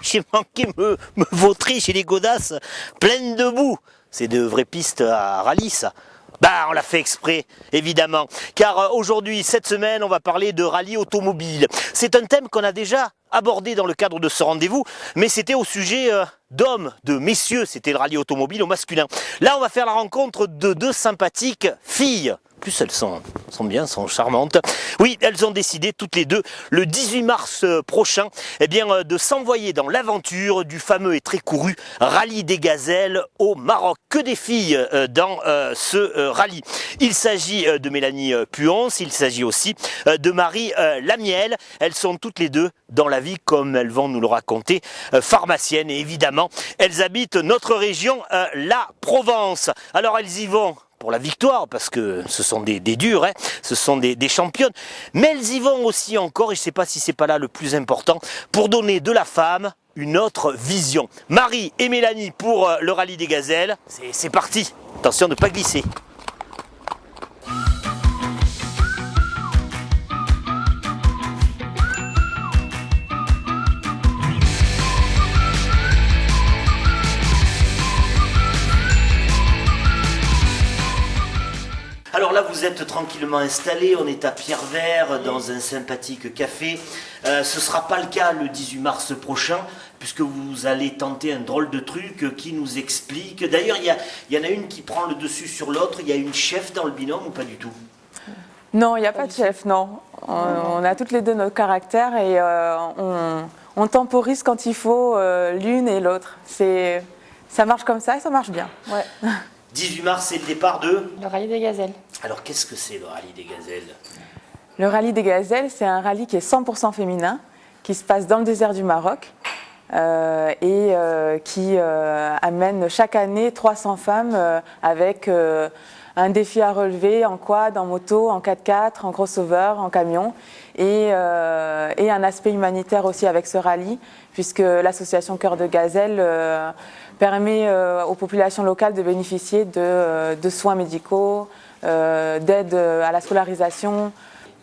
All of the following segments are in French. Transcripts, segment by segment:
j'ai manqué me vautrer chez les godasses pleines de boue. C'est de vraies pistes à rallye, ça. Bah, on l'a fait exprès, évidemment. Car aujourd'hui, cette semaine, on va parler de rallye automobile. C'est un thème qu'on a déjà abordé dans le cadre de ce rendez-vous, mais c'était au sujet d'hommes, de messieurs. C'était le rallye automobile au masculin. Là, on va faire la rencontre de deux sympathiques filles. En plus, elles sont bien, sont charmantes. Oui, elles ont décidé toutes les deux, le 18 mars prochain, eh bien, de s'envoyer dans l'aventure du fameux et très couru rallye des gazelles au Maroc. Que des filles dans ce rallye. Il s'agit de Mélanie Puons, il s'agit aussi de Marie Lamiel. Elles sont toutes les deux dans la vie, comme elles vont nous le raconter, pharmaciennes. Et évidemment, elles habitent notre région, la Provence. Alors, elles y vont pour la victoire, parce que ce sont des durs, hein, ce sont des championnes, mais elles y vont aussi encore, et je ne sais pas si c'est pas là le plus important, pour donner de la femme une autre vision. Marie et Mélanie pour le rallye des gazelles, c'est parti. Attention de ne pas glisser. Alors là, vous êtes tranquillement installés, on est à Pierrevert, dans un sympathique café. Ce ne sera pas le cas le 18 mars prochain, puisque vous allez tenter un drôle de truc qui nous explique. D'ailleurs, il y en a une qui prend le dessus sur l'autre. Il y a une chef dans le binôme ou pas du tout? Non, il n'y a pas de chef, non. On a toutes les deux notre caractère et on temporise quand il faut l'une et l'autre. Ça marche comme ça et ça marche bien. Ouais. 18 mars, c'est le départ de... Le rallye des gazelles. Alors, qu'est-ce que c'est le rallye des gazelles? Le rallye des gazelles, c'est un rallye qui est 100% féminin, qui se passe dans le désert du Maroc et qui amène chaque année 300 femmes avec un défi à relever en quad, en moto, en 4x4, en crossover, en camion et un aspect humanitaire aussi avec ce rallye, puisque l'association Cœur de Gazelle permet aux populations locales de bénéficier de soins médicaux, d'aide à la scolarisation.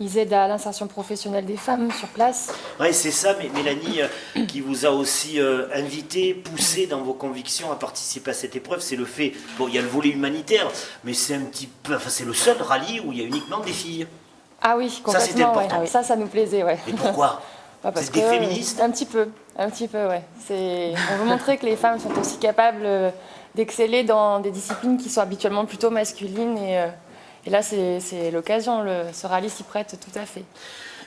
Ils aident à l'insertion professionnelle des femmes sur place. Oui, c'est ça, mais Mélanie, qui vous a aussi invité, poussé dans vos convictions à participer à cette épreuve, c'est le fait, bon, il y a le volet humanitaire, mais c'est un petit peu, enfin, c'est le seul rallye où il y a uniquement des filles. Ah oui, complètement. Ça, c'était important. Ouais. Ça nous plaisait, ouais. Et pourquoi? Parce c'est des féministes? Un petit peu, ouais. On veut montrer que les femmes sont aussi capables d'exceller dans des disciplines qui sont habituellement plutôt masculines et là, c'est l'occasion, ce rallye s'y prête tout à fait.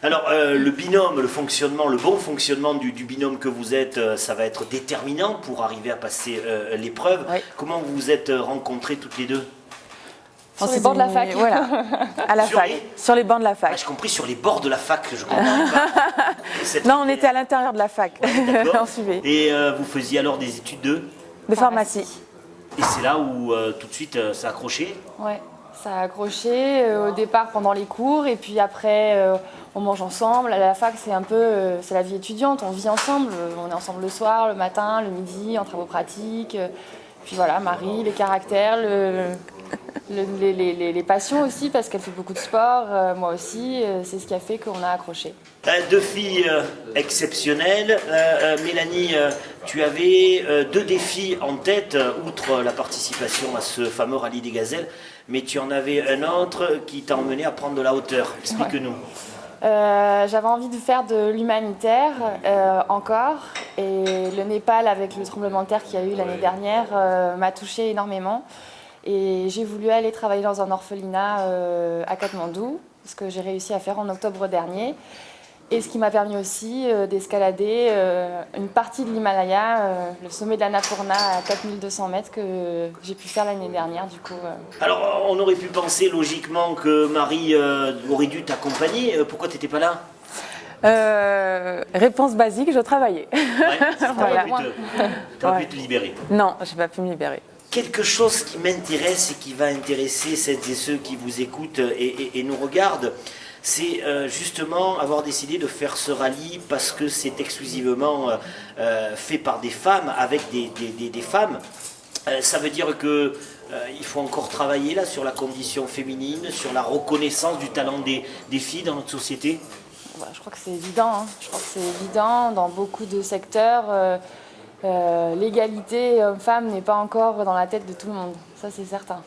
Alors, le binôme, le bon fonctionnement du binôme que vous êtes, ça va être déterminant pour arriver à passer l'épreuve. Oui. Comment vous vous êtes rencontrées toutes les deux? Sur les bords de la fac. Voilà, à la fac, sur les bancs de la fac. Ah, j'ai compris, sur les bords de la fac, je comprends pas. Non, on était à l'intérieur de la fac, ouais, on suivait. Et vous faisiez alors des études de pharmacie. Et c'est là où tout de suite ça a accroché? Ouais, ça a accroché au départ pendant les cours et puis après on mange ensemble. À la fac, c'est la vie étudiante, on vit ensemble, on est ensemble le soir, le matin, le midi, en travaux pratiques. Puis voilà, Marie, les caractères, les passions aussi, parce qu'elle fait beaucoup de sport, moi aussi, c'est ce qui a fait qu'on a accroché. Deux filles exceptionnelles. Mélanie, tu avais deux défis en tête, outre la participation à ce fameux rallye des gazelles, mais tu en avais un autre qui t'a emmené à prendre de la hauteur. Explique-nous. J'avais envie de faire de l'humanitaire encore, et le Népal, avec le tremblement de terre qu'il y a eu l'année dernière, m'a touchée énormément. Et j'ai voulu aller travailler dans un orphelinat à Katmandou, ce que j'ai réussi à faire en octobre dernier. Et ce qui m'a permis aussi d'escalader une partie de l'Himalaya, le sommet de l'Annapurna à 4200 mètres que j'ai pu faire l'année dernière. Du coup, Alors on aurait pu penser logiquement que Marie aurait dû t'accompagner. Pourquoi tu n'étais pas là? Réponse basique, je travaillais. Ouais, voilà. T'aurais pu te libérer. Non, je n'ai pas pu me libérer. Quelque chose qui m'intéresse et qui va intéresser celles et ceux qui vous écoutent et nous regardent, c'est justement avoir décidé de faire ce rallye parce que c'est exclusivement fait par des femmes, avec des femmes. Ça veut dire que il faut encore travailler là sur la condition féminine, sur la reconnaissance du talent des filles dans notre société. je crois que c'est évident. Hein. Je crois que c'est évident dans beaucoup de secteurs. L'égalité homme-femme n'est pas encore dans la tête de tout le monde. Ça, c'est certain.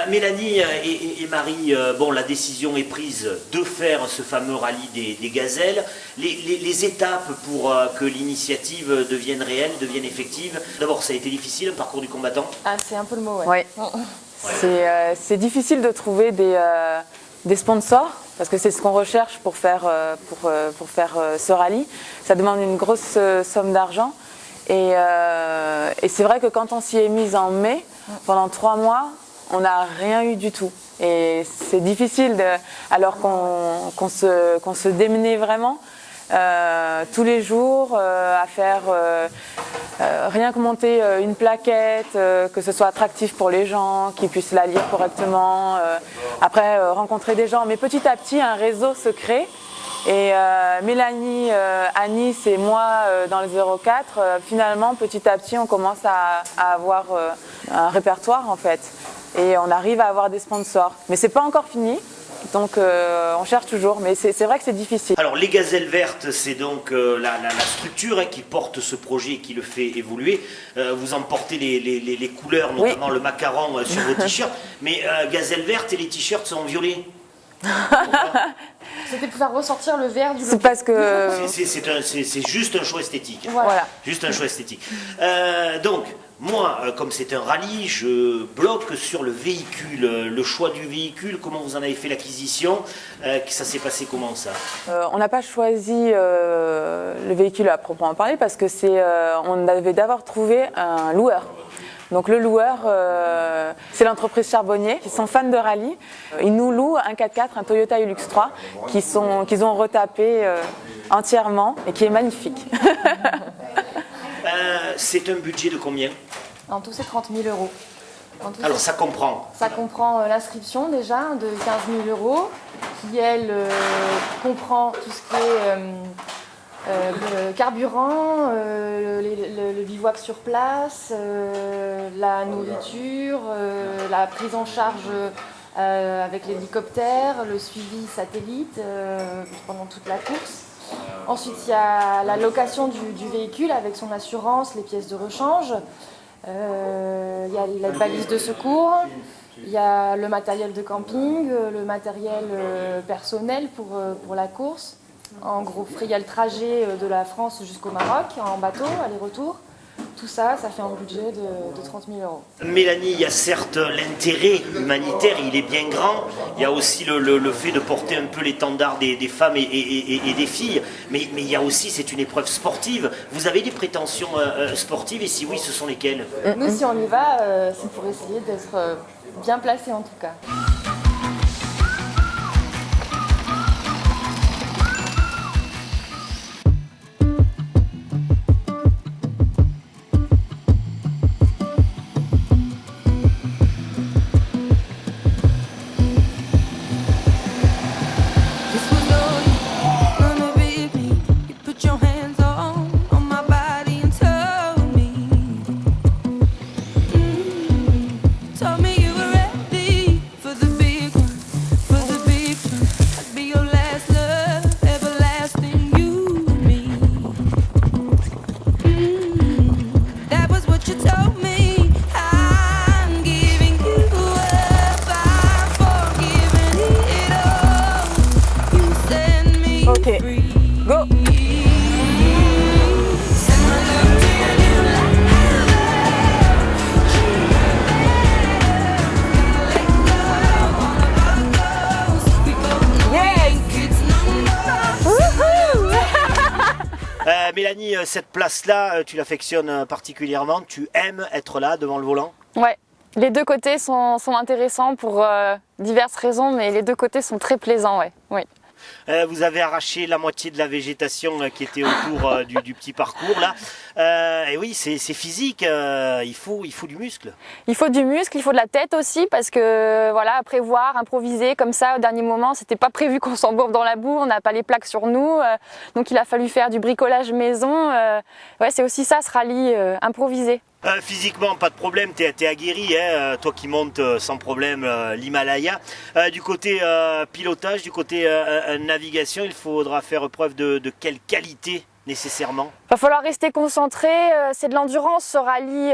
Mélanie et Marie, bon, la décision est prise de faire ce fameux rallye des gazelles. Les étapes pour que l'initiative devienne réelle, devienne effective. D'abord, ça a été difficile, le parcours du combattant. Ah, c'est un peu le mot, ouais. C'est difficile de trouver des sponsors, parce que c'est ce qu'on recherche pour faire ce rallye. Ça demande une grosse somme d'argent. Et c'est vrai que quand on s'y est mise en mai, pendant 3 mois, on n'a rien eu du tout. Et c'est difficile, alors qu'on se démenait vraiment tous les jours à faire rien que monter une plaquette, que ce soit attractif pour les gens, qu'ils puissent la lire correctement. Après, rencontrer des gens. Mais petit à petit, un réseau se crée. Et Mélanie, Anis et moi dans le 04, finalement, petit à petit, on commence à avoir un répertoire en fait. Et on arrive à avoir des sponsors. Mais c'est pas encore fini, donc on cherche toujours. Mais c'est vrai que c'est difficile. Alors les Gazelles Vertes, c'est donc la structure qui porte ce projet et qui le fait évoluer. Vous en portez les couleurs, notamment le macaron sur vos t-shirts. Mais Gazelles Vertes et les t-shirts sont violets. C'était pour faire ressortir le vert du logo. C'est parce que... C'est juste un choix esthétique. Voilà. Juste un choix esthétique. Donc, moi, comme c'est un rallye, je bloque sur le véhicule, le choix du véhicule, comment vous en avez fait l'acquisition, ça s'est passé comment ça? On n'a pas choisi le véhicule à proprement parler parce que on avait d'abord trouvé un loueur. Donc le loueur, c'est l'entreprise Charbonnier, qui sont fans de rallye. Ils nous louent un 4x4, un Toyota Hilux 3, qu'ils ont retapé entièrement et qui est magnifique. C'est un budget de combien? En tout, c'est 30 000 euros. Alors ça comprend? Ça comprend l'inscription déjà de 15 000 euros, qui elle comprend tout ce qui est le carburant, le bivouac sur place, la nourriture, la prise en charge avec l'hélicoptère, le suivi satellite pendant toute la course. Ensuite, il y a la location du véhicule avec son assurance, les pièces de rechange. Il y a la balise de secours. Il y a le matériel de camping, le matériel personnel pour la course. En gros, il y a le trajet de la France jusqu'au Maroc en bateau, aller-retour. Tout ça, ça fait un budget de 30 000 euros. Mélanie, il y a certes l'intérêt humanitaire, il est bien grand. Il y a aussi le fait de porter un peu l'étendard des femmes et des filles. Mais il y a aussi, c'est une épreuve sportive. Vous avez des prétentions sportives et si oui, ce sont lesquelles? Nous, si on y va, c'est pour essayer d'être bien placé en tout cas. Mélanie, cette place-là, tu l'affectionnes particulièrement. Tu aimes être là, devant le volant? Ouais, les deux côtés sont intéressants pour diverses raisons, mais les deux côtés sont très plaisants, ouais. Oui. Vous avez arraché la moitié de la végétation qui était autour du petit parcours là. Et oui, c'est physique, il faut du muscle. Il faut du muscle, il faut de la tête aussi parce que voilà, prévoir, improviser comme ça au dernier moment, c'était pas prévu qu'on s'embourbe dans la boue, on n'a pas les plaques sur nous, donc il a fallu faire du bricolage maison. Ouais, c'est aussi ça, ce rallye improvisé. Physiquement, pas de problème, t'es aguerri, hein, toi qui montes sans problème l'Himalaya. Du côté pilotage, du côté navigation, il faudra faire preuve de quelle qualité nécessairement? Il va falloir rester concentré, c'est de l'endurance ce rallye,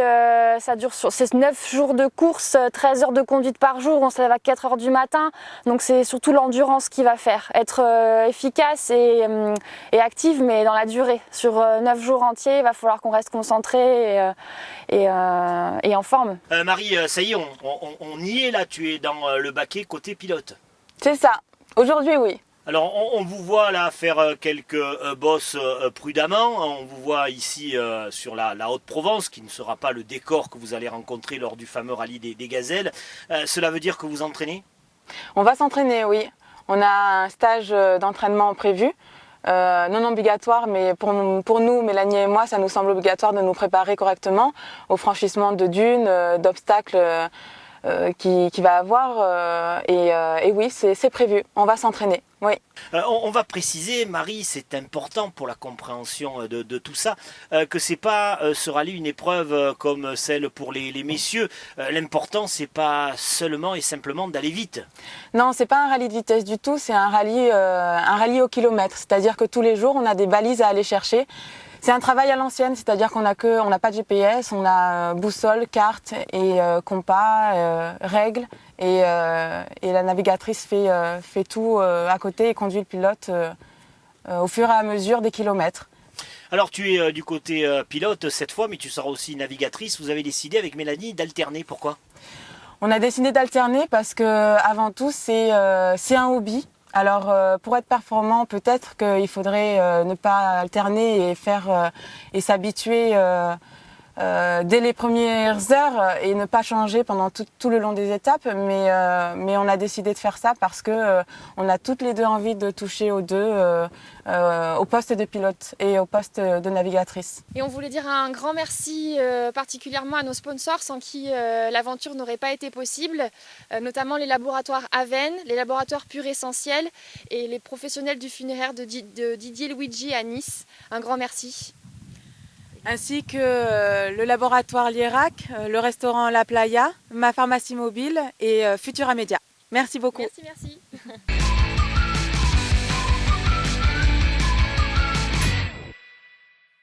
ça dure c'est 9 jours de course, 13 heures de conduite par jour, on se lève à 4 heures du matin, donc c'est surtout l'endurance qui va faire, être efficace et active mais dans la durée. Sur 9 jours entiers, il va falloir qu'on reste concentré et en forme. Marie, ça y est, on y est là, tu es dans le baquet côté pilote. C'est ça. Aujourd'hui, oui. Alors on vous voit là faire quelques bosses prudemment, on vous voit ici sur la Haute-Provence qui ne sera pas le décor que vous allez rencontrer lors du fameux rallye des gazelles. Cela veut dire que vous entraînez? On va s'entraîner, oui. On a un stage d'entraînement prévu, non obligatoire, mais pour nous, Mélanie et moi, ça nous semble obligatoire de nous préparer correctement au franchissement de dunes, d'obstacles qui va avoir. Et oui, c'est prévu. On va s'entraîner. Oui. On va préciser, Marie, c'est important pour la compréhension de tout ça, que c'est pas ce rallye une épreuve comme celle pour les messieurs. L'important, c'est pas seulement et simplement d'aller vite. Non, c'est pas un rallye de vitesse du tout, c'est un rallye au kilomètre. C'est-à-dire que tous les jours, on a des balises à aller chercher. C'est un travail à l'ancienne, c'est-à-dire qu'on n'a pas de GPS, on a boussole, carte et compas, règles. Et la navigatrice fait tout à côté et conduit le pilote au fur et à mesure des kilomètres. Alors tu es du côté pilote cette fois, mais tu seras aussi navigatrice. Vous avez décidé avec Mélanie d'alterner, pourquoi? On a décidé d'alterner parce que avant tout c'est un hobby. Alors pour être performant, peut-être qu'il faudrait ne pas alterner et s'habituer dès les premières heures et ne pas changer pendant tout le long des étapes. Mais on a décidé de faire ça parce que on a toutes les deux envie de toucher aux deux, au poste de pilote et au poste de navigatrice. Et on voulait dire un grand merci particulièrement à nos sponsors sans qui l'aventure n'aurait pas été possible, notamment les laboratoires Aven, les laboratoires Pur Essentiel et les professionnels du funéraire de Didier Luigi à Nice. Un grand merci. Ainsi que le laboratoire Lierac, le restaurant La Playa, ma pharmacie mobile et Futura Média. Merci beaucoup. Merci.